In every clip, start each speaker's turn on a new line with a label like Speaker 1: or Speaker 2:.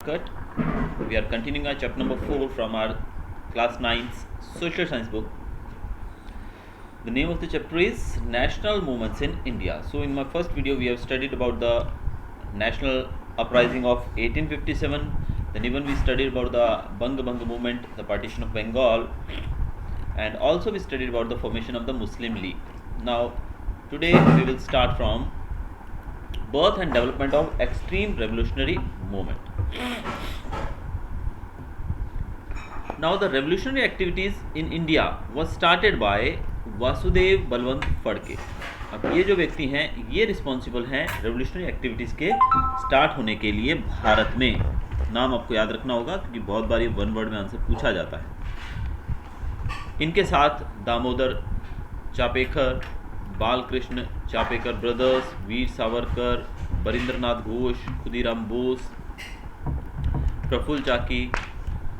Speaker 1: shortcut. We are continuing our chapter number 4 from our class 9's social science book. The name of the chapter is National Movements in India. So in my first video we have studied about the national uprising of 1857. Then even we studied about the Bang movement, the partition of Bengal, and also we studied about the formation of the Muslim League. Now today we will start from birth and development of extreme revolutionary movement. Now the revolutionary activities in India was started by Vasudev Balwant Phadke. अब ये जो व्यक्ति हैं ये responsible हैं revolutionary activities के start होने के लिए भारत में. नाम आपको याद रखना होगा क्योंकि बहुत बार ये वन वर्ड में आंसर पूछा जाता है. इनके साथ दामोदर चापेकर, बालकृष्ण चापेकर ब्रदर्स, वीर सावरकर, बरिंद्रनाथ घोष, खुदीराम बोस, प्रफुल्ल चाकी,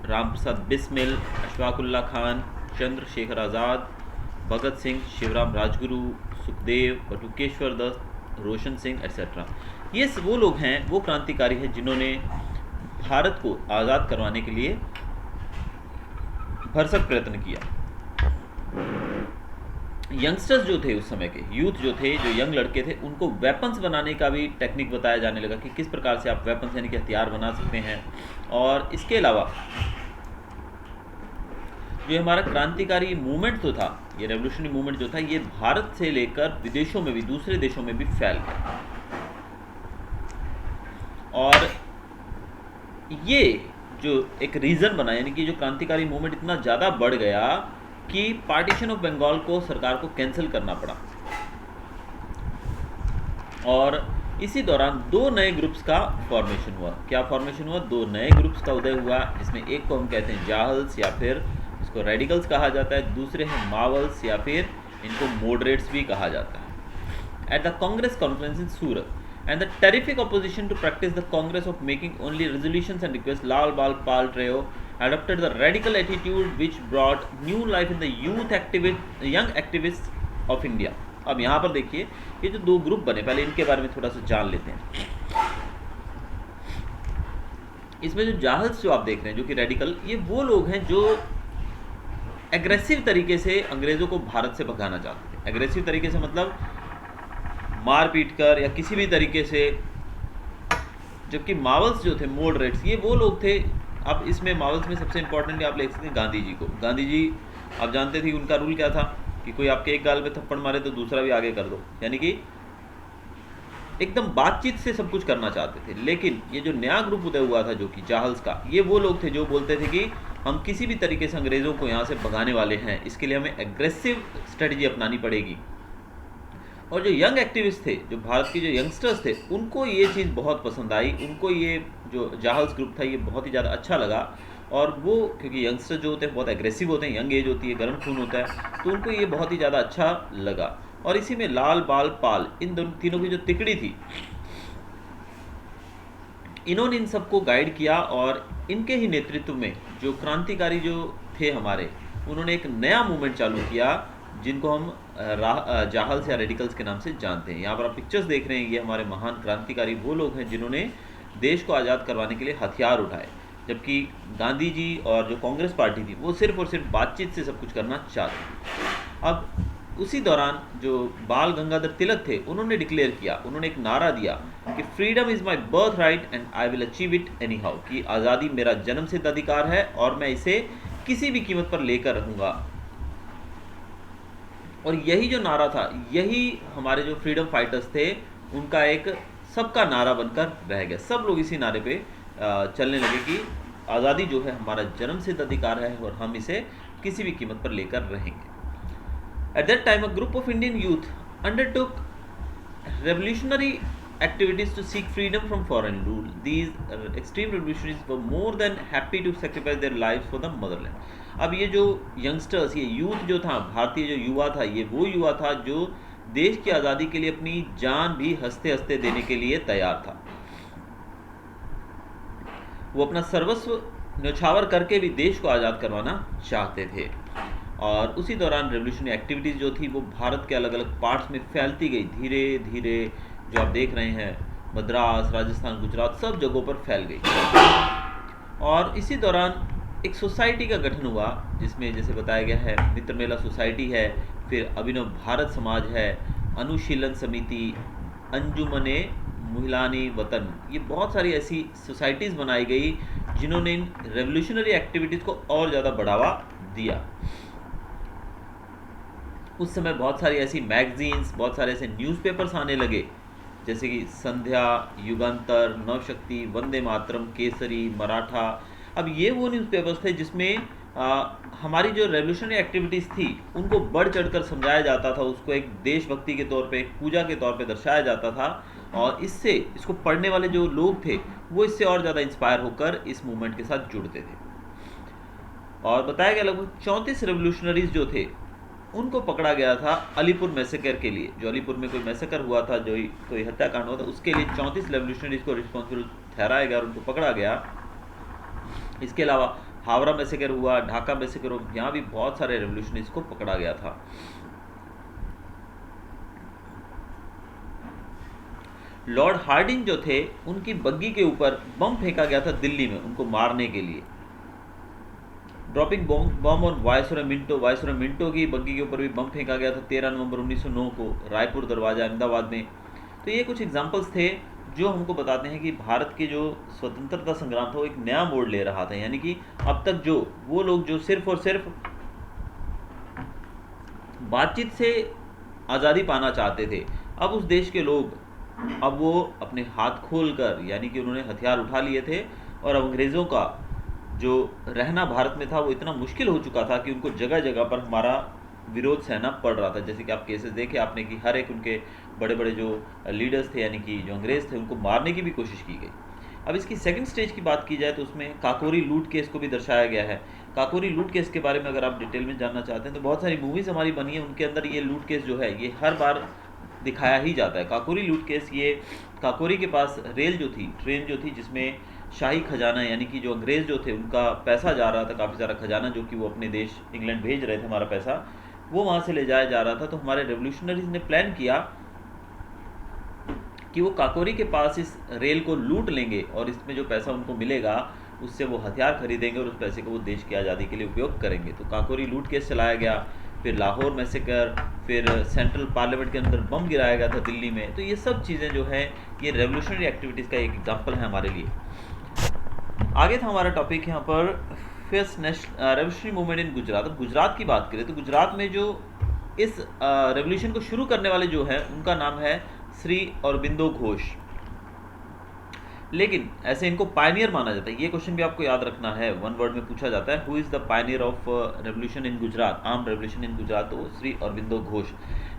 Speaker 1: रामप्रसाद बिस्मिल, अशफाकुल्ला खान, चंद्रशेखर आज़ाद, भगत सिंह, शिवराम राजगुरु, सुखदेव, बटुकेश्वर दत्त, रोशन सिंह एट्सेट्रा. ये वो लोग हैं, वो क्रांतिकारी हैं जिन्होंने भारत को आज़ाद करवाने के लिए भरसक प्रयत्न किया. यंगस्टर्स जो थे उस समय के यूथ जो थे, जो यंग लड़के थे, उनको वेपन्स बनाने का भी टेक्निक बताया जाने लगा कि किस प्रकार से आप वेपन्स यानी कि हथियार बना सकते हैं. और इसके अलावा जो हमारा क्रांतिकारी मूवमेंट तो था, ये रेवोल्यूशनरी मूवमेंट जो था, ये भारत से लेकर विदेशों में भी, दूसरे देशों में भी फैल गया. और ये जो एक रीज़न बना, यानी कि जो क्रांतिकारी मूवमेंट इतना ज़्यादा बढ़ गया कि पार्टीशन ऑफ बंगाल को सरकार को कैंसिल करना पड़ा. और इसी दौरान दो नए ग्रुप्स का फॉर्मेशन हुआ. क्या फॉर्मेशन हुआ? दो नए ग्रुप्स का उदय हुआ, जिसमें एक को हम कहते हैं जाहल्स या फिर इसको रेडिकल्स कहा जाता है, दूसरे हैं मावल्स या फिर इनको मॉडरेट्स भी कहा जाता है. At the Congress conference in Surat and the terrific opposition to practice the Congress of making only resolutions and requests, Lal Bal Pal Trio adopted the radical attitude which brought new life in the young activists of India. अब यहाँ पर देखिए ये जो दो group बने, पहले इनके बारे में थोड़ा सा जान लेते हैं. इसमें जो जाहल्स जो आप देख रहे हैं, जो कि रेडिकल, ये वो लोग हैं जो एग्रेसिव तरीके से अंग्रेज़ों को भारत से भगाना चाहते थे. एग्रेसिव तरीके से मतलब मार पीट कर या किसी भी तरीके से. जबकि मावल्स जो थे, मॉडरेट्स, ये वो लोग थे. अब इसमें मावल्स में सबसे इंपॉर्टेंट आप ले सकते हैं गांधी जी को. गांधी जी आप जानते थे उनका रूल क्या था कि कोई आपके एक गाल पे थप्पड़ मारे तो दूसरा भी आगे कर दो, यानी कि एकदम बातचीत से सब कुछ करना चाहते थे. लेकिन ये जो नया ग्रुप उदय हुआ था जो कि जाहल्स का, ये वो लोग थे जो बोलते थे कि हम किसी भी तरीके से अंग्रेज़ों को यहाँ से भगाने वाले हैं, इसके लिए हमें एग्रेसिव स्ट्रेटजी अपनानी पड़ेगी. और जो यंग एक्टिविस्ट थे, जो भारत के जो यंगस्टर्स थे, उनको ये चीज़ बहुत पसंद आई. उनको ये जो जाहल्स ग्रुप था ये बहुत ही ज़्यादा अच्छा लगा. और वो क्योंकि यंगस्टर जो होते हैं बहुत एग्रेसिव होते हैं, यंग एज होती है, गर्म खून होता है, तो उनको ये बहुत ही ज़्यादा अच्छा लगा. और इसी में लाल बाल पाल, इन दोनों तीनों की जो तिकड़ी थी, इन्होंने इन सबको गाइड किया. और इनके ही नेतृत्व में जो क्रांतिकारी जो थे हमारे, उन्होंने एक नया मूवमेंट चालू किया जिनको हम जाहल्स या रेडिकल्स के नाम से जानते हैं. यहाँ पर आप पिक्चर्स देख रहे हैं, ये हमारे महान क्रांतिकारी वो लोग हैं जिन्होंने देश को आज़ाद करवाने के लिए हथियार उठाए. जबकि गांधी जी और जो कांग्रेस पार्टी थी वो सिर्फ और सिर्फ बातचीत से सब कुछ करना चाहते थे. अब उसी दौरान जो बाल गंगाधर तिलक थे, उन्होंने डिक्लेयर किया, उन्होंने एक नारा दिया कि freedom is my birth right and I will achieve it any how, कि आज़ादी मेरा जन्मसिद्ध अधिकार है और मैं इसे किसी भी कीमत पर लेकर रहूँगा. और यही जो नारा था, यही हमारे जो फ्रीडम फाइटर्स थे उनका एक सबका नारा बनकर रह गया. सब लोग इसी नारे पे चलने लगे कि आज़ादी जो है हमारा जन्मसिद्ध अधिकार है और हम इसे किसी भी कीमत पर लेकर रहेंगे. At that time a group of Indian youth undertook revolutionary activities to seek freedom from foreign rule. These extreme revolutionaries were more than happy to sacrifice their lives for the motherland. अब ये जो youngsters, ये youth जो था, भारतीय जो युवा था, ये वो युवा था जो देश की आज़ादी के लिए अपनी जान भी हंसते हंसते देने के लिए तैयार था. वो अपना सर्वस्व न्यौछावर करके भी देश को आज़ाद करवाना चाहते थे. और उसी दौरान रेवोल्यूशनरी एक्टिविटीज़ जो थी वो भारत के अलग अलग पार्ट्स में फैलती गई. धीरे धीरे जो आप देख रहे हैं, मद्रास, राजस्थान, गुजरात, सब जगहों पर फैल गई. और इसी दौरान एक सोसाइटी का गठन हुआ, जिसमें जैसे बताया गया है मित्र मेला सोसाइटी है, फिर अभिनव भारत समाज है, अनुशीलन समिति, अंजुमने मुहिलानी वतन, ये बहुत सारी ऐसी सोसाइटीज़ बनाई गई जिन्होंने इन रेवोल्यूशनरी एक्टिविटीज़ को और ज़्यादा बढ़ावा दिया। उस समय बहुत सारी ऐसी मैगजीन्स, बहुत सारे ऐसे न्यूज़पेपर्स आने लगे, जैसे कि संध्या, युगांतर, नवशक्ति, वंदे मातरम, केसरी, मराठा। अब ये वो न्यूज़पेपर्स थे जिसमें हमारी जो रेवोल्यूशनरी एक्टिविटीज़ थी उनको बढ़ चढ़कर समझाया जाता था, उसको एक देशभक्ति के तौर पे, एक पूजा के तौर पे दर्शाया जाता था, और इससे इसको पढ़ने वाले जो लोग थे वो इससे और ज़्यादा इंस्पायर होकर इस मूवमेंट के साथ जुड़ते थे। और बताया गया लगभग 34 रेवोल्यूशनरीज जो थे उनको पकड़ा गया था अलीपुर मैसेकर के लिए। जो अलीपुर में कोई मैसेकर हुआ था, जो कोई हत्याकांड हुआ था, उसके लिए 34 रेवोल्यूशनरीज को रिस्पॉन्सिबल ठहराया गया और उनको पकड़ा गया। इसके अलावा हावड़ा मैसेकर हुआ, ढाका मैसेकर हुआ, यहाँ भी बहुत सारे रेवोल्यूशनरीज को पकड़ा गया था। लॉर्ड हार्डिंग जो थे उनकी बग्गी के ऊपर बम फेंका गया था दिल्ली में उनको मारने के लिए। Dropping bomb on viceroy Minto, viceroy Minto की बग्गी के ऊपर भी बम फेंका गया था 13 नवंबर 1909 को रायपुर दरवाजा अहमदाबाद में। तो ये कुछ एग्जाम्पल्स थे जो हमको बताते हैं कि भारत के जो स्वतंत्रता संग्राम था वो एक नया मोड़ ले रहा था। यानी कि अब तक जो वो लोग जो सिर्फ और सिर्फ बातचीत से आज़ादी पाना चाहते थे, अब उस देश के लोग अब वो अपने हाथ खोल कर, यानी कि उन्होंने हथियार उठा लिए थे, और अंग्रेज़ों का जो रहना भारत में था वो इतना मुश्किल हो चुका था कि उनको जगह जगह पर हमारा विरोध सहना पड़ रहा था। जैसे कि आप केसेस देखे आपने कि हर एक उनके बड़े बड़े जो लीडर्स थे, यानी कि जो अंग्रेज़ थे, उनको मारने की भी कोशिश की गई। अब इसकी सेकंड स्टेज की बात की जाए तो उसमें काकोरी लूट केस को भी दर्शाया गया है। काकोरी लूट केस के बारे में अगर आप डिटेल में जानना चाहते हैं तो बहुत सारी मूवीज़ हमारी बनी है, उनके अंदर ये लूट केस जो है ये हर बार दिखाया ही जाता है। काकोरी लूट केस, ये काकोरी के पास रेल जो थी, ट्रेन जो थी, जिसमें शाही खजाना, यानी कि जो अंग्रेज़ जो थे उनका पैसा जा रहा था, काफ़ी सारा खजाना जो कि वो अपने देश इंग्लैंड भेज रहे थे, हमारा पैसा वो वहाँ से ले जाया जा रहा था। तो हमारे रेवोल्यूशनरीज ने प्लान किया कि वो काकोरी के पास इस रेल को लूट लेंगे और इसमें जो पैसा उनको मिलेगा उससे वो हथियार खरीदेंगे और उस पैसे को वो देश की आज़ादी के लिए उपयोग करेंगे। तो काकोरी लूट केस चलाया गया, फिर लाहौर मैसेकर, फिर सेंट्रल पार्लियामेंट के अंदर बम गिराया गया था दिल्ली में। तो ये सब चीज़ें जो है ये रेवोल्यूशनरी एक्टिविटीज़ का एक एग्जाम्पल है हमारे लिए। आगे था हमारा टॉपिक यहाँ पर first revolutionary movement in Gujarat. अब गुजरात की बात करें तो गुजरात में जो इस रेवोल्यूशन को शुरू करने वाले जो हैं उनका नाम है श्री अरबिंदो घोष। लेकिन ऐसे इनको पायनियर माना जाता है। ये क्वेश्चन भी आपको याद रखना है, वन वर्ड में पूछा जाता है, who is the Pioneer of revolution in Gujarat, arm revolution in Gujarat, तो श्री अरबिंदो घोष।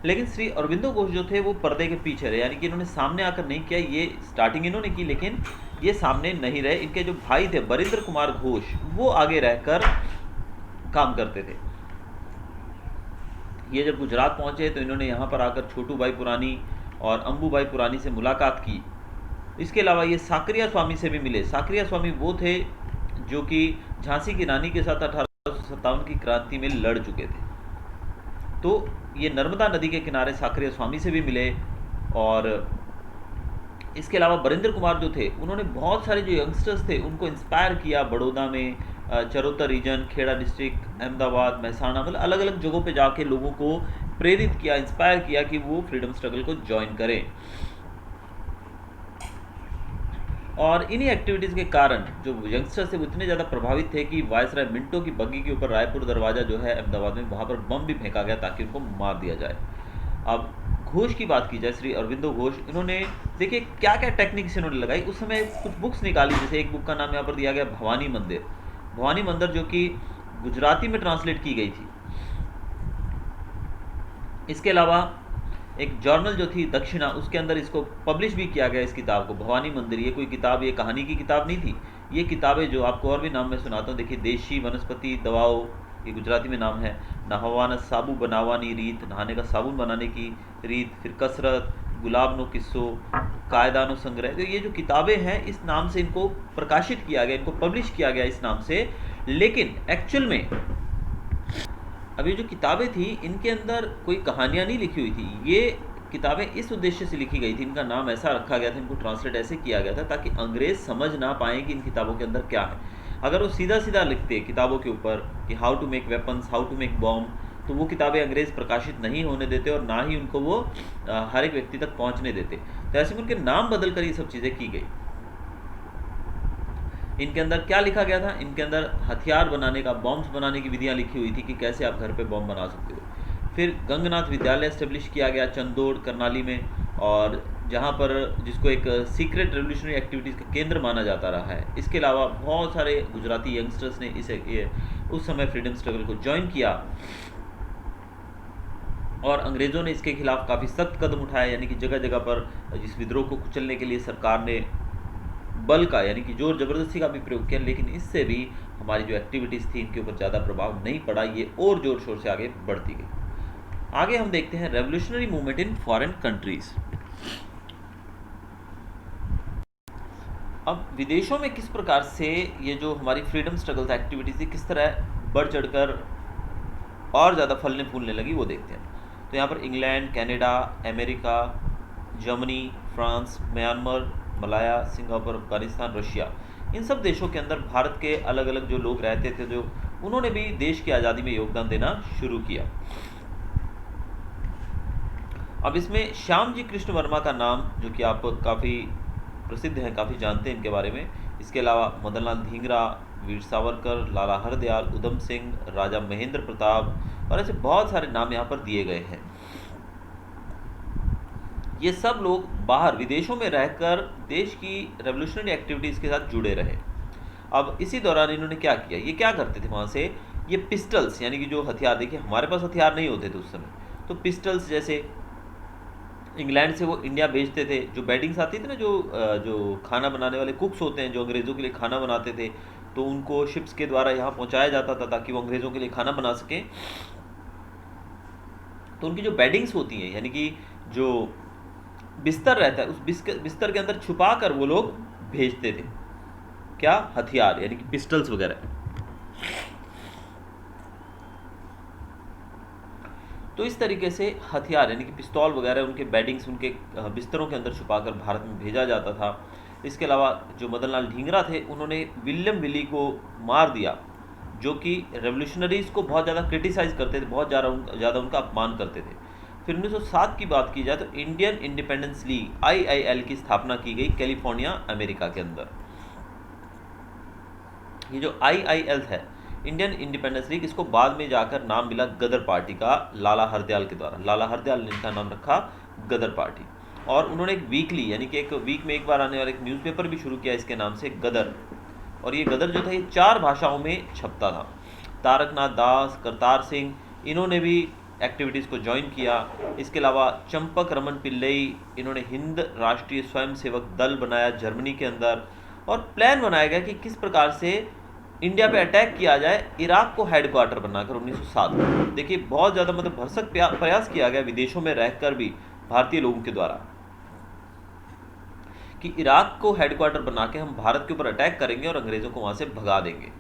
Speaker 1: लेकिन श्री अरबिंदो घोष जो थे वो पर्दे के पीछे रहे, यानी कि इन्होंने सामने आकर नहीं किया। ये स्टार्टिंग इन्होंने की लेकिन ये सामने नहीं रहे। इनके जो भाई थे बरिंद्र कुमार घोष वो आगे रहकर काम करते थे। ये जब गुजरात पहुंचे तो इन्होंने यहाँ पर आकर छोटू भाई पुरानी और अंबू भाई पुरानी से मुलाकात की। इसके अलावा ये साकरिया स्वामी से भी मिले। साकरिया स्वामी वो थे जो कि झांसी की रानी के साथ 1857 की क्रांति में लड़ चुके थे। तो ये नर्मदा नदी के किनारे साकरिया स्वामी से भी मिले। और इसके अलावा बरिंदर कुमार जो थे उन्होंने बहुत सारे जो यंगस्टर्स थे उनको इंस्पायर किया। बड़ौदा में, चरोतर रीजन, खेड़ा डिस्ट्रिक्ट, अहमदाबाद, महसाना, मतलब अलग अलग जगहों पे जाके लोगों को प्रेरित किया, इंस्पायर किया कि वो फ्रीडम स्ट्रगल को ज्वाइन करें। और इन्हीं एक्टिविटीज़ के कारण जो यंगस्टर्स थे वो इतने ज़्यादा प्रभावित थे कि वायसराय मिंटो की बग्गी के ऊपर रायपुर दरवाज़ा जो है अहमदाबाद में, वहाँ पर बम भी फेंका गया ताकि उनको मार दिया जाए। अब घोष की बात की जाए, श्री अरबिंदो घोष, इन्होंने देखिए क्या क्या टेक्निक्स इन्होंने लगाई। उस समय कुछ बुक्स निकाली, जैसे एक बुक का नाम यहाँ पर दिया गया भवानी मंदिर। भवानी मंदिर जो कि गुजराती में ट्रांसलेट की गई थी। इसके अलावा एक जर्नल जो थी दक्षिणा, उसके अंदर इसको पब्लिश भी किया गया, इस किताब को, भवानी मंदिर। ये कोई किताब, ये कहानी की किताब नहीं थी। ये किताबें जो आपको और भी नाम मैं सुनाता हूँ, देखिए देशी वनस्पति दवाओं, ये गुजराती में नाम है। नहवाना साबु बनावानी रीत, नहाने का साबुन बनाने की रीत, फिर कसरत, गुलाब नो किस्सो, कायदानो संग्रह। तो ये जो किताबें हैं इस नाम से इनको प्रकाशित किया गया, इनको पब्लिश किया गया इस नाम से। लेकिन एक्चुअल में अब ये जो किताबें थी इनके अंदर कोई कहानियाँ नहीं लिखी हुई थी। ये किताबें इस उद्देश्य से लिखी गई थी, इनका नाम ऐसा रखा गया था, इनको ट्रांसलेट ऐसे किया गया था ताकि अंग्रेज़ समझ ना पाएँ कि इन किताबों के अंदर क्या है। अगर वो सीधा सीधा लिखते किताबों के ऊपर कि how to make weapons, how to make bomb, तो वो किताबें अंग्रेज़ प्रकाशित नहीं होने देते और ना ही उनको वो हर एक व्यक्ति तक पहुंचने देते। तो ऐसे में उनके नाम बदल कर ये सब चीज़ें की गई। इनके अंदर क्या लिखा गया था? इनके अंदर हथियार बनाने का, बॉम्ब्स बनाने की विधियाँ लिखी हुई थी कि कैसे आप घर पे बॉम्ब बना सकते हो। फिर गंगनाथ विद्यालय एस्टेब्लिश किया गया चंदोड़ करनाली में, और जहाँ पर जिसको एक सीक्रेट रेवोल्यूशनरी एक्टिविटीज़ का केंद्र माना जाता रहा है। इसके अलावा बहुत सारे गुजराती यंगस्टर्स ने उस समय फ्रीडम स्ट्रगल को ज्वाइन किया, और अंग्रेज़ों ने इसके खिलाफ काफ़ी सख्त कदम उठाए, यानी कि जगह जगह पर इस विद्रोह को कुचलने के लिए सरकार ने बल का, यानी कि जोर ज़बरदस्ती का भी प्रयोग किया। लेकिन इससे भी हमारी जो एक्टिविटीज़ थी इनके ऊपर ज़्यादा प्रभाव नहीं पड़ा, ये और ज़ोर शोर से आगे बढ़ती गई। आगे हम देखते हैं revolutionary movement in foreign countries. अब विदेशों में किस प्रकार से ये जो हमारी फ्रीडम स्ट्रगल्स एक्टिविटीज़ थी किस तरह बढ़ चढ़कर और ज़्यादा फलने फूलने लगी, वो देखते हैं। तो यहाँ पर England, Canada, America, Germany, France, Myanmar, Malaya, Singapore, Afghanistan, Russia, इन सब देशों के अंदर भारत के अलग अलग जो लोग रहते थे, जो उन्होंने भी देश की आज़ादी में योगदान देना शुरू किया। अब इसमें श्याम जी कृष्ण वर्मा का नाम, जो कि आप काफ़ी प्रसिद्ध हैं, काफ़ी जानते हैं इनके बारे में। इसके अलावा मदन लाल धींगरा, वीर सावरकर, लाला हरदयाल, उधम सिंह, राजा महेंद्र प्रताप, और ऐसे बहुत सारे नाम यहाँ पर दिए गए हैं। ये सब लोग बाहर विदेशों में रहकर देश की रेवोल्यूशनरी एक्टिविटीज़ के साथ जुड़े रहे। अब इसी दौरान इन्होंने क्या किया, ये क्या करते थे वहाँ से, ये पिस्टल्स, यानी कि जो हथियार, देखिए हमारे पास हथियार नहीं होते थे उस समय, तो पिस्टल्स जैसे इंग्लैंड से वो इंडिया भेजते थे। जो बेडिंग्स आती थी ना, जो खाना बनाने वाले कुक्स होते हैं, जो अंग्रेज़ों के लिए खाना बनाते थे, तो उनको शिप्स के द्वारा यहाँ पहुँचाया जाता था ताकि वो अंग्रेज़ों के लिए खाना बना सकें। तो उनकी जो बेडिंग्स होती हैं, यानी कि जो बिस्तर रहता है, उस बिस्तर के अंदर छुपा कर वो लोग भेजते थे क्या, हथियार, यानी कि पिस्टल्स वगैरह। तो इस तरीके से हथियार, यानी कि पिस्तौल वगैरह, उनके बेडिंग्स, उनके बिस्तरों के अंदर छुपाकर भारत में भेजा जाता था। इसके अलावा जो मदन लाल ढींगरा थे, उन्होंने विलियम विली को मार दिया, जो कि रेवोल्यूशनरीज़ को बहुत ज़्यादा क्रिटिसाइज़ करते थे, बहुत ज़्यादा उनका अपमान करते थे। फिर 1907 की बात की जाए तो इंडियन इंडिपेंडेंस लीग IIL की स्थापना की गई कैलिफोर्निया, अमेरिका के अंदर। ये जो IIL है, इंडियन इंडिपेंडेंस लीग, इसको बाद में जाकर नाम मिला गदर पार्टी का, लाला हरदयाल के द्वारा। लाला हरदयाल ने इनका नाम रखा गदर पार्टी, और उन्होंने एक वीकली, यानी कि एक वीक में एक बार आने वाला एक न्यूज़पेपर भी शुरू किया इसके नाम से, गदर। और ये गदर जो था ये 4 भाषाओं में छपता था। तारकनाथ दास, करतार सिंह, इन्होंने भी एक्टिविटीज़ को ज्वाइन किया। इसके अलावा चंपक रमन पिल्लई, इन्होंने हिंद राष्ट्रीय स्वयंसेवक दल बनाया जर्मनी के अंदर, और प्लान बनाया गया कि किस प्रकार से इंडिया पे अटैक किया जाए इराक को हेडक्वार्टर बनाकर 1907 में। देखिए बहुत ज़्यादा मतलब भरसक प्रयास किया गया विदेशों में रहकर भी भारतीय लोगों के द्वारा कि इराक को हेडक्वार्टर बना के हम भारत के ऊपर अटैक करेंगे और अंग्रेज़ों को वहाँ से भगा देंगे।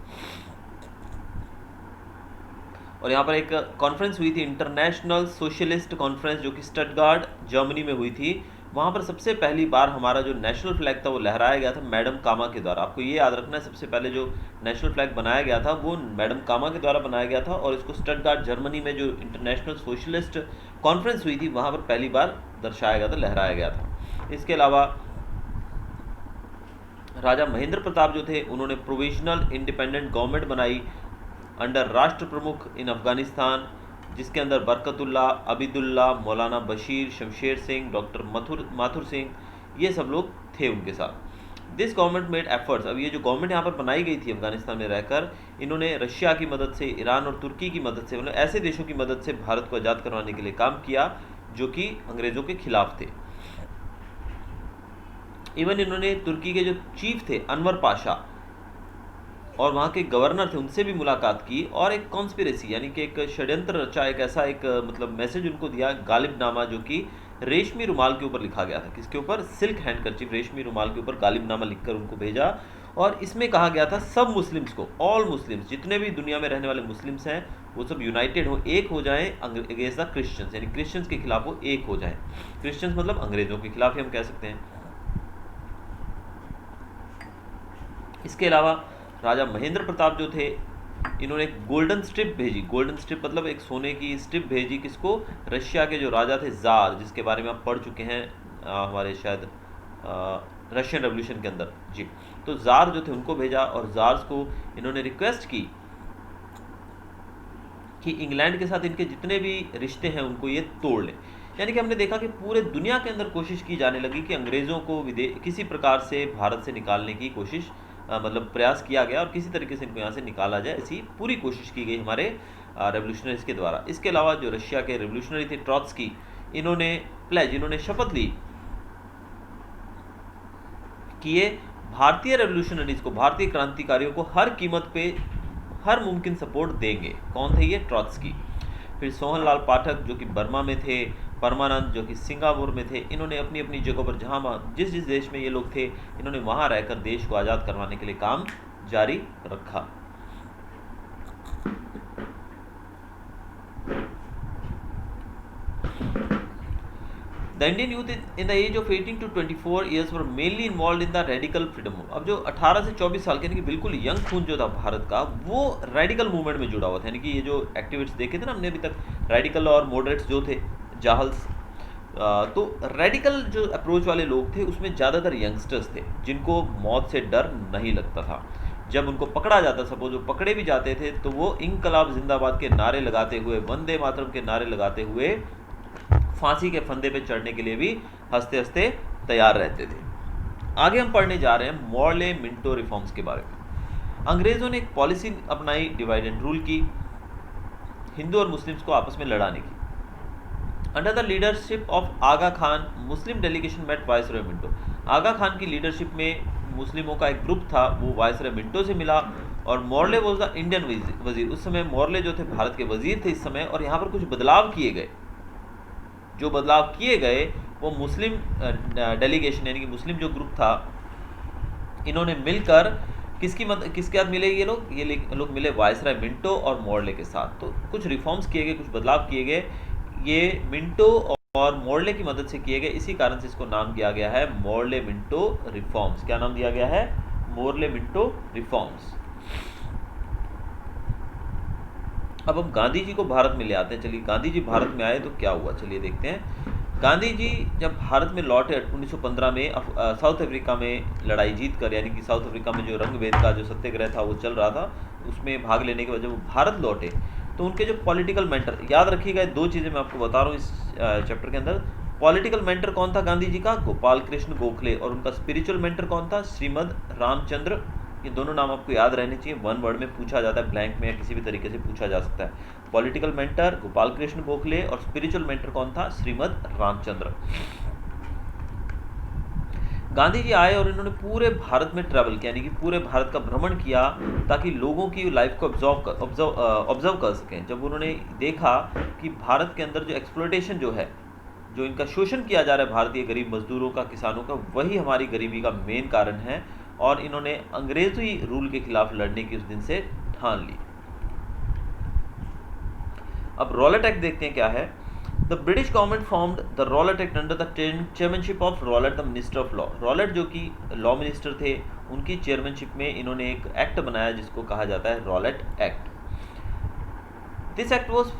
Speaker 1: और यहाँ पर एक कॉन्फ्रेंस हुई थी, इंटरनेशनल सोशलिस्ट कॉन्फ्रेंस, जो कि स्टटगार्ड जर्मनी में हुई थी। वहाँ पर सबसे पहली बार हमारा जो नेशनल फ्लैग था वो लहराया गया था मैडम कामा के द्वारा। आपको ये याद रखना है, सबसे पहले जो नेशनल फ्लैग बनाया गया था वो मैडम कामा के द्वारा बनाया गया था, और इसको स्टटगार्ड जर्मनी में जो इंटरनेशनल सोशलिस्ट कॉन्फ्रेंस हुई थी वहाँ पर पहली बार दर्शाया गया था, लहराया गया था। इसके अलावा राजा महेंद्र प्रताप जो थे, उन्होंने प्रोविजनल इंडिपेंडेंट गवर्नमेंट बनाई अंडर राष्ट्र प्रमुख इन अफगानिस्तान, जिसके अंदर बरकतुल्ला, अबिदुल्ला, मौलाना बशीर, शमशेर सिंह, डॉक्टर माथुर सिंह, ये सब लोग थे उनके साथ। दिस गवर्नमेंट मेड एफर्ट्स, अब ये जो गवर्नमेंट यहाँ पर बनाई गई थी अफगानिस्तान में रहकर, इन्होंने रशिया की मदद से, ईरान और तुर्की की मदद से, मतलब ऐसे देशों की मदद से भारत को आज़ाद करवाने के लिए काम किया जो कि अंग्रेज़ों के खिलाफ थे। इवन इन्होंने तुर्की के जो चीफ थे अनवर पाशा और वहाँ के गवर्नर थे, उनसे भी मुलाकात की, और एक कॉन्स्पिरेसी, यानी कि एक षड्यंत्र रचा, एक ऐसा एक मतलब मैसेज उनको दिया, गालिबनामा, जो कि रेशमी रुमाल के ऊपर लिखा गया था। किसके ऊपर? सिल्क हैंडकरचीफ, रेशमी रुमाल के ऊपर गालिबनामा लिखकर उनको भेजा, और इसमें कहा गया था सब मुस्लिम्स को, ऑल मुस्लिम्स, जितने भी दुनिया में रहने वाले मुस्लिम्स हैं वो सब यूनाइटेड हो, एक हो जाएं अगेंस्ट द क्रिश्चियंस, यानी क्रिश्चियंस के खिलाफ वो एक हो जाएं। क्रिश्चियंस मतलब अंग्रेज़ों के खिलाफ ही हम कह सकते हैं। इसके अलावा राजा महेंद्र प्रताप जो थे, इन्होंने एक गोल्डन स्ट्रिप भेजी। गोल्डन स्ट्रिप मतलब एक सोने की स्ट्रिप भेजी, किसको? रशिया के जो राजा थे जार, जिसके बारे में आप पढ़ चुके हैं हमारे शायद रशियन रेवोल्यूशन के अंदर जी। तो जार जो थे उनको भेजा, और जार्स को इन्होंने रिक्वेस्ट की कि इंग्लैंड के साथ इनके जितने भी रिश्ते हैं उनको ये तोड़ लें। यानी कि हमने देखा कि पूरे दुनिया के अंदर कोशिश की जाने लगी कि अंग्रेज़ों को किसी प्रकार से भारत से निकालने की कोशिश, मतलब प्रयास किया गया, और किसी तरीके से इनको यहाँ से निकाला जाए, ऐसी पूरी कोशिश की गई हमारे रेवोल्यूशनरीज के द्वारा। इसके अलावा जो रशिया के रेवोल्यूशनरी थे ट्रॉट्स्की, इन्होंने शपथ ली कि ये भारतीय रेवोल्यूशनरीज को, भारतीय क्रांतिकारियों को हर कीमत पे हर मुमकिन सपोर्ट देंगे। कौन थे ये? ट्रॉट्स्की। फिर सोहनलाल पाठक जो कि बर्मा में थे, परमानंद जो कि सिंगापुर में थे, इन्होंने अपनी अपनी जगहों पर जहाँ जिस जिस देश में ये लोग थे, इन्होंने वहाँ रहकर देश को आज़ाद करवाने के लिए काम जारी रखा। The Indian youth in the age of 18 to 24 years were mainly involved in the radical freedom movement। अब जो 18 से 24 साल के, यानी कि बिल्कुल यंग खून जो था भारत का, वो रेडिकल मूवमेंट में जुड़ा हुआ था। यानी कि ये जो एक्टिविस्ट देखे थे ना हमने अभी तक, रेडिकल और मॉडरेट्स जो थे, जाहल्स, तो रेडिकल जो अप्रोच वाले लोग थे उसमें ज़्यादातर यंगस्टर्स थे, जिनको मौत से डर नहीं लगता था। जब उनको पकड़ा जाता, सपोज वो पकड़े भी जाते थे, तो वो इंकलाब जिंदाबाद के नारे लगाते हुए, वंदे मातरम के नारे लगाते हुए फांसी के फंदे पे चढ़ने के लिए भी हंसते हंसते तैयार रहते थे। आगे हम पढ़ने जा रहे हैं मॉर्ले मिंटो रिफॉर्म्स के बारे में। अंग्रेज़ों ने एक पॉलिसी अपनाई, डिवाइड एंड रूल की, हिंदू और मुस्लिम्स को आपस में लड़ाने की। Under the leadership of Aga Khan, Muslim delegation met viceroy Minto. Aga Khan की लीडरशिप में मुस्लिमों का एक ग्रुप था, वो वायसरॉय मिंटो से मिला, और मॉर्ले वॉज द इंडियन वजीर। उस समय मॉर्ले जो थे भारत के वजीर थे इस समय, और यहाँ पर कुछ बदलाव किए गए। जो बदलाव किए गए वो मुस्लिम डेलीगेशन, यानी कि मुस्लिम जो ग्रुप था, इन्होंने मिलकर किसके साथ मिले? ये लोग मिले वायसरॉय मिंटो और मॉर्ले के साथ। तो कुछ रिफॉर्म्स किए गए, कुछ बदलाव किए गए, ये मिंटो और मॉर्ले की मदद से किए गए। इसी कारण से इसको नाम दिया गया है मॉर्ले मिंटो रिफॉर्म्स। क्या नाम दिया गया है? Morley Minto reforms. अब हम गांधी जी को भारत में ले आते हैं। चलिए, गांधी जी भारत में आए तो क्या हुआ, चलिए देखते हैं। गांधी जी जब भारत में लौटे 1915 में, साउथ अफ्रीका में लड़ाई जीत कर, यानी कि साउथ अफ्रीका में जो रंगभेद का जो सत्याग्रह था वो चल रहा था, उसमें भाग लेने के बाद जब वो भारत लौटे, तो उनके जो पॉलिटिकल मेंटर, याद रखिएगा दो चीज़ें मैं आपको बता रहा हूँ इस चैप्टर के अंदर। पॉलिटिकल मेंटर कौन था गांधी जी का? गोपाल कृष्ण गोखले। और उनका स्पिरिचुअल मेंटर कौन था? श्रीमद रामचंद्र। ये दोनों नाम आपको याद रहने चाहिए, वन वर्ड में पूछा जाता है, ब्लैंक में या किसी भी तरीके से पूछा जा सकता है। पॉलिटिकल मेंटर गोपाल कृष्ण गोखले, और स्पिरिचुअल मेंटर कौन था? श्रीमद रामचंद्र। गांधी जी आए और इन्होंने पूरे भारत में ट्रैवल किया, यानी कि पूरे भारत का भ्रमण किया, ताकि लोगों की लाइफ को ऑब्जर्व कर सकें। जब उन्होंने देखा कि भारत के अंदर जो एक्सप्लॉयटेशन जो है, जो इनका शोषण किया जा रहा है भारतीय गरीब मजदूरों का, किसानों का, वही हमारी गरीबी का मेन कारण है, और इन्होंने अंग्रेजी रूल के खिलाफ लड़ने की उस दिन से ठान ली। अब रॉलेट एक्ट देखते हैं क्या है। The British government formed the Rowlatt act under the chairmanship of Rowlatt the minister of law. Rowlatt जो कि लॉ मिनिस्टर थे, उनकी चेयरमैनशिप में इन्होंने एक एक्ट बनाया जिसको कहा जाता है Rowlatt act. This act was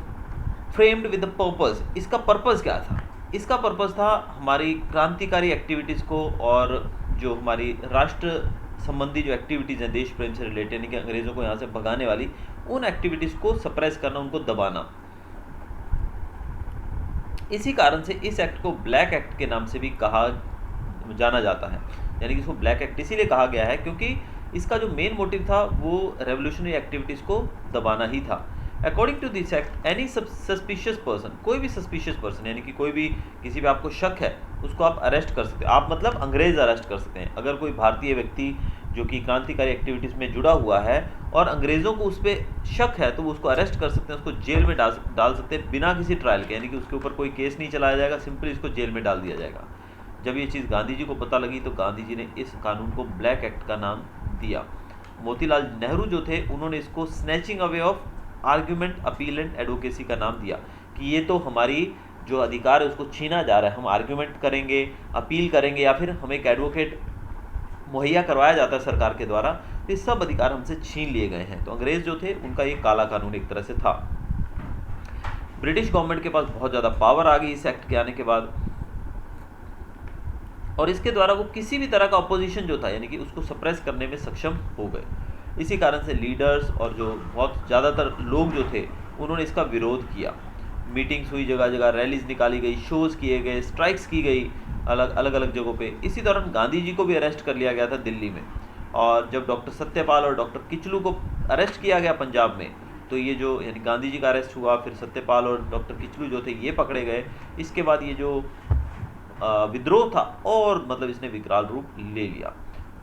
Speaker 1: framed with the purpose. इसका पर्पज क्या था? इसका पर्पज था हमारी क्रांतिकारी एक्टिविटीज़ को, और जो हमारी राष्ट्र संबंधी जो एक्टिविटीज़ हैं, देश प्रेम से रिलेटेड, यानी कि अंग्रेज़ों को यहाँ से भगाने वाली, उन एक्टिविटीज़ को सप्रेस करना, उनको दबाना। इसी कारण से इस एक्ट को ब्लैक एक्ट के नाम से भी कहा जाना जाता है। यानी कि इसको ब्लैक एक्ट इसीलिए कहा गया है क्योंकि इसका जो मेन मोटिव था वो रेवोल्यूशनरी एक्टिविटीज़ को दबाना ही था। According to this act, any suspicious person, कोई भी सस्पिशियस पर्सन, यानी कि कोई भी किसी पे आपको शक है, उसको आप अरेस्ट कर सकते हैं। आप मतलब अंग्रेज़ अरेस्ट कर सकते हैं। अगर कोई भारतीय व्यक्ति जो कि क्रांतिकारी एक्टिविटीज़ में जुड़ा हुआ है और अंग्रेज़ों को उस पर शक है, तो वो उसको अरेस्ट कर सकते हैं, उसको जेल में डाल सकते हैं बिना किसी ट्रायल के, यानी कि उसके ऊपर कोई केस नहीं चलाया जाएगा, सिंपली इसको जेल में डाल दिया जाएगा। जब ये चीज़ गांधी जी को पता लगी तो गांधी जी ने इस कानून को ब्लैक एक्ट का नाम दिया। मोतीलाल नेहरू जो थे, उन्होंने इसको snatching away of argument, appeal and advocacy का नाम दिया कि ये तो हमारी जो अधिकार है उसको छीना जा रहा है। हम आर्ग्यूमेंट करेंगे, अपील करेंगे, या फिर हमें एक एडवोकेट मुहैया करवाया जाता है सरकार के द्वारा, तो ये सब अधिकार हमसे छीन लिए गए हैं। तो अंग्रेज़ जो थे उनका ये काला कानून एक तरह से था। ब्रिटिश गवर्नमेंट के पास बहुत ज़्यादा पावर आ गई इस एक्ट के आने के बाद, और इसके द्वारा वो किसी भी तरह का अपोजिशन जो था यानी कि उसको सप्रेस करने में सक्षम हो गए। इसी कारण से लीडर्स और जो बहुत ज़्यादातर लोग जो थे उन्होंने इसका विरोध किया। मीटिंग्स हुई, जगह जगह रैलीज निकाली गई, शोज़ किए गए, स्ट्राइक्स की गई अलग अलग जगहों पे। इसी दौरान गांधी जी को भी अरेस्ट कर लिया गया था दिल्ली में। और जब डॉक्टर सत्यपाल और डॉक्टर किचलू को अरेस्ट किया गया पंजाब में, तो ये जो यानी गांधी जी का अरेस्ट हुआ, फिर सत्यपाल और डॉक्टर किचलू जो थे ये पकड़े गए। इसके बाद ये जो विद्रोह था और मतलब इसने विकराल रूप ले लिया,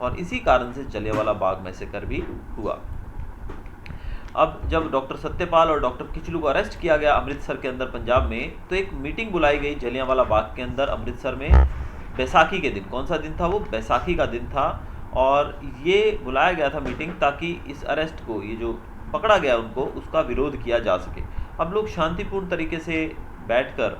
Speaker 1: और इसी कारण से जलियांवाला बाग मैसेकर भी हुआ। अब जब डॉक्टर सत्यपाल और डॉक्टर किचलू को अरेस्ट किया गया अमृतसर के अंदर पंजाब में, तो एक मीटिंग बुलाई गई जलियांवाला बाग के अंदर अमृतसर में बैसाखी के दिन। कौन सा दिन था वो? बैसाखी का दिन था। और ये बुलाया गया था मीटिंग ताकि इस अरेस्ट को, ये जो पकड़ा गया उनको, उसका विरोध किया जा सके। अब लोग शांतिपूर्ण तरीके से बैठकर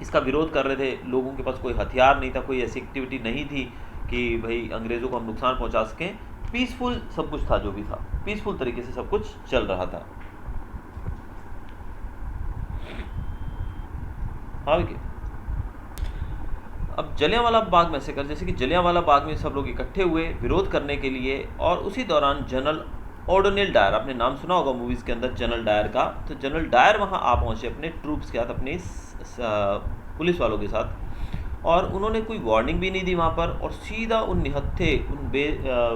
Speaker 1: इसका विरोध कर रहे थे। लोगों के पास कोई हथियार नहीं था, कोई ऐसी एक्टिविटी नहीं थी कि भाई अंग्रेज़ों को हम नुकसान पहुंचा सकें। पीसफुल सब कुछ था, जो भी था पीसफुल तरीके से सब कुछ चल रहा था। आगे अब जलियांवाला बाग मैसेकर, जैसे कि जलियांवाला बाग में सब लोग इकट्ठे हुए विरोध करने के लिए, और उसी दौरान जनरल ऑर्डोनिल डायर, आपने नाम सुना होगा मूवीज़ के अंदर जनरल डायर का, तो जनरल डायर वहाँ आ पहुँचे अपने ट्रूप्स के साथ, अपने पुलिस वालों के साथ, और उन्होंने कोई वार्निंग भी नहीं दी वहाँ पर, और सीधा उन निहत्थे, उन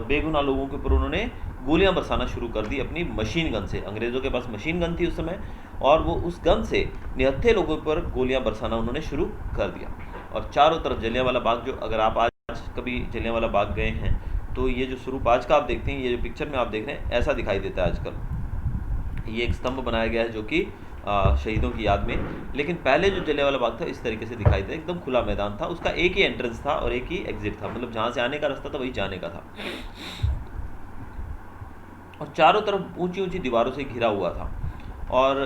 Speaker 1: बेगुनाह लोगों के ऊपर उन्होंने गोलियां बरसाना शुरू कर दी अपनी मशीन गन से। अंग्रेज़ों के पास मशीन गन थी उस समय, और वो उस गन से निहत्थे लोगों पर गोलियां बरसाना उन्होंने शुरू कर दिया। और चारों तरफ जलियांवाला बाग, जो अगर आप आज कभी जलियांवाला बाग गए हैं तो ये जो स्वरूप आज का आप देखते हैं, ये जो पिक्चर में आप देख रहे हैं, ऐसा दिखाई देता है आजकल। ये एक स्तंभ बनाया गया है जो कि शहीदों की याद में, लेकिन पहले जो जलियांवाला बाग था इस तरीके से दिखाई देता, एकदम खुला मैदान था, उसका एक ही एंट्रेंस था और एक ही एग्जिट था, मतलब जहाँ से आने का रास्ता था वही जाने का था, और चारों तरफ ऊंची ऊंची दीवारों से घिरा हुआ था, और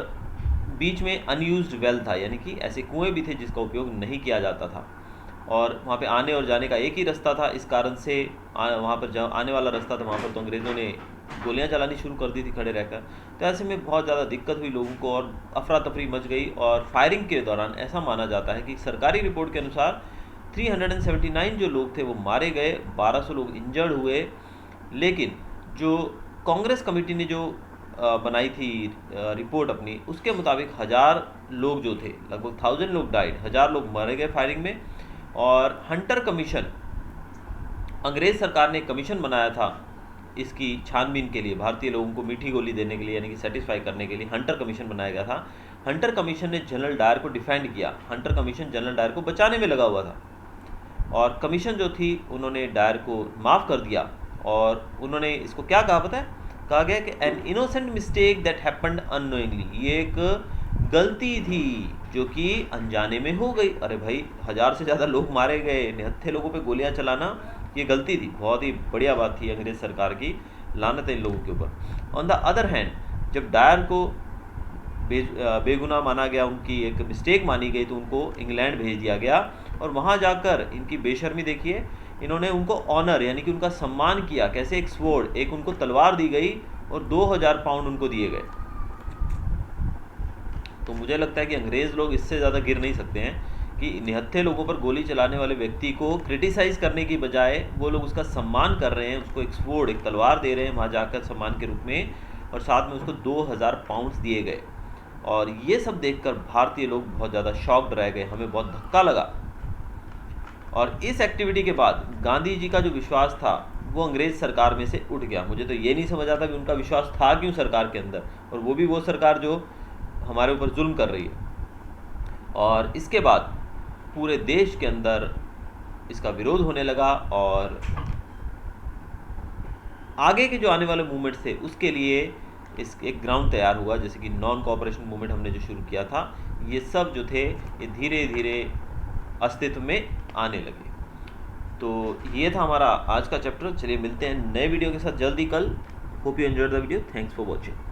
Speaker 1: बीच में अनयूज्ड वेल था, यानी कि ऐसे कुएं भी थे जिसका उपयोग नहीं किया जाता था, और वहाँ पे आने और जाने का एक ही रास्ता था। इस कारण से वहाँ पर जहाँ आने वाला रास्ता था वहाँ पर तो अंग्रेज़ों ने गोलियां चलानी शुरू कर दी थी खड़े रहकर। तो ऐसे में बहुत ज़्यादा दिक्कत हुई लोगों को, और अफरा तफरी मच गई। और फायरिंग के दौरान ऐसा माना जाता है कि सरकारी रिपोर्ट के अनुसार 379 जो लोग थे वो मारे गए, 1200 लोग इंजर्ड हुए। लेकिन जो कांग्रेस कमेटी ने जो बनाई थी रिपोर्ट अपनी, उसके मुताबिक 1000 लोग जो थे, लगभग 1000 लोग डाइड, 1000 लोग मारे गए फायरिंग में। और हंटर कमीशन, अंग्रेज़ सरकार ने कमीशन बनाया था इसकी छानबीन के लिए, भारतीय लोगों को मीठी गोली देने के लिए, यानी कि सेटिस्फाई करने के लिए हंटर कमीशन बनाया गया था। हंटर कमीशन ने जनरल डायर को डिफेंड किया। हंटर कमीशन जनरल डायर को बचाने में लगा हुआ था, और कमीशन जो थी उन्होंने डायर को माफ़ कर दिया, और उन्होंने इसको क्या कहा पता है? कहा गया कि an innocent mistake that happened unknowingly, ये एक गलती थी जो कि अनजाने में हो गई। अरे भाई, 1000 से ज़्यादा लोग मारे गए, निहत्थे लोगों पे गोलियां चलाना ये गलती थी। बहुत ही बढ़िया बात थी अंग्रेज़ सरकार की, लानत है इन लोगों के ऊपर। ऑन द अदर हैंड, जब डायर को बेगुनाह माना गया, उनकी एक मिस्टेक मानी गई, तो उनको इंग्लैंड भेज दिया गया, और वहाँ जाकर इनकी बेशर्मी देखिए, इन्होंने उनको ऑनर यानी कि उनका सम्मान किया। कैसे? एक स्वॉर्ड, एक उनको तलवार दी गई और 2000 पाउंड उनको दिए गए। तो मुझे लगता है कि अंग्रेज़ लोग इससे ज़्यादा गिर नहीं सकते हैं कि निहत्थे लोगों पर गोली चलाने वाले व्यक्ति को क्रिटिसाइज़ करने की बजाय वो लोग उसका सम्मान कर रहे हैं, उसको एक स्वॉर्ड, एक तलवार दे रहे हैं वहाँ जाकर सम्मान के रूप में, और साथ में उसको 2000 पाउंड्स दिए गए। और ये सब देखकर भारतीय लोग बहुत ज़्यादा शॉक्ड रह गए, हमें बहुत धक्का लगा। और इस एक्टिविटी के बाद गांधी जी का जो विश्वास था वो अंग्रेज़ सरकार में से उठ गया। मुझे तो ये नहीं समझ आता कि उनका विश्वास था क्यों सरकार के अंदर, और वो भी वो सरकार जो हमारे ऊपर जुल्म कर रही है। और इसके बाद पूरे देश के अंदर इसका विरोध होने लगा, और आगे के जो आने वाले मूवमेंट्स थे उसके लिए इस एक ग्राउंड तैयार हुआ। जैसे कि नॉन कोऑपरेशन मूवमेंट हमने जो शुरू किया था, ये सब जो थे ये धीरे धीरे अस्तित्व में आने लगे। तो ये था हमारा आज का चैप्टर। चलिए मिलते हैं नए वीडियो के साथ जल्दी कल। Hope you enjoyed the video. Thanks for watching.